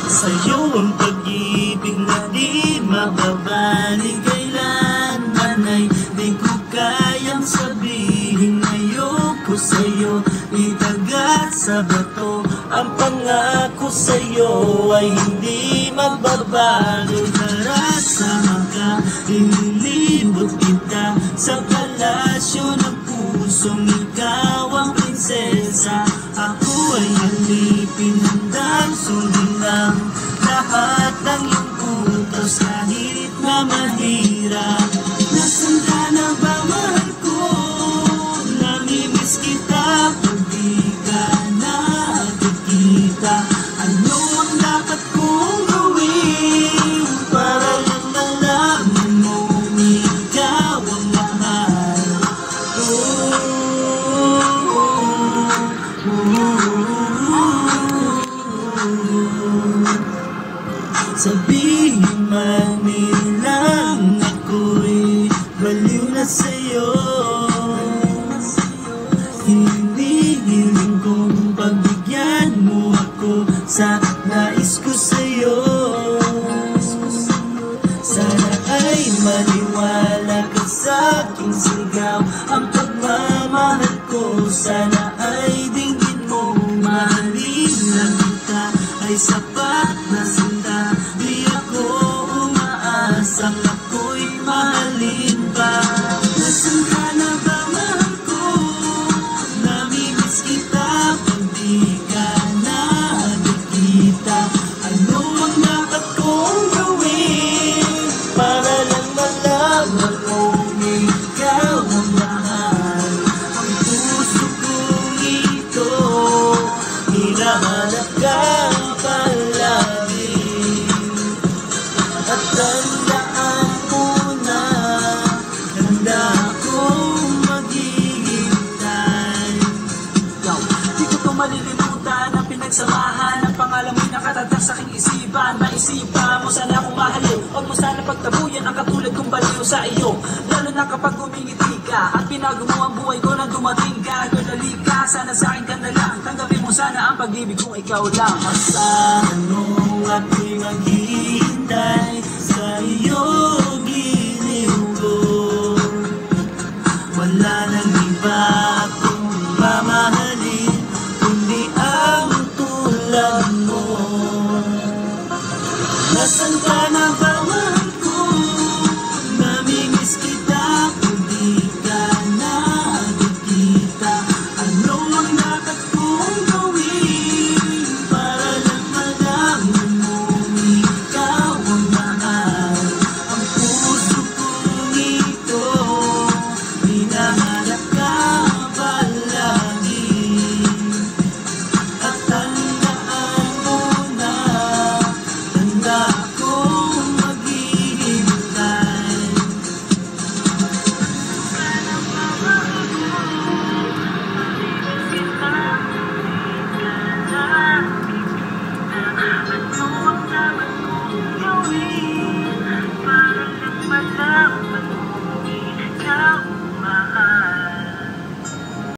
Sa'yo ang pag-ibig na di mababaling kailanman ay di ko kayang sabihin ayoko sa'yo. Itagat sa bato ang pangako sa'yo ay hindi magbabago. Narasama ka, inilibot kita sa palasyo ng pusong ikaw ang prinsesa. Ako ay alipin, handang sundin ang lahat ng iyong utos kahit na mahirap. Nasaan ka na ba, mahal ko? Namimiss kita pag di ka nakikita. Ano ang dapat kong gawin para lang malaman mong ikaw ang mahal? Sabihin man nilang ako'y baliw na sa'yo, hinihiling kong pagbigyan mo ako sa nais ko sa'yo. Sana ay maniwala ka sa'king sigaw ang pagmamahal ko. Sana ay dinggin mo, mahalin lang kita ay sapat na sinta. Di ako umaasang ako'y mahalin pa. Nasaan ka na ba, mahal ko? Namimiss kita pag di ka nakikita. Ano ang dapat kong gawin para lang malaman mong ikaw ang mahal? Ang puso kong ito hinahanap ka palagi. At tandaan mo na handa akong maghihintay. Di ko to malilimutan ang pinagsamahan. Ang pangalan mo'y nakatatak sa aking isipan. Maisipan mo sana akong mahalin, huwag mo sana pagtabuyan ang katulad kong baliw sa iyo. Lalo na kapag umingiti ka at pinago mo ang buhay ko nang dumating ka. Dali ka, sana sa akin ka na lang. Tanggapin mo sana ang pag-ibig kong ikaw lang. Asahan mo ako'y maghihintay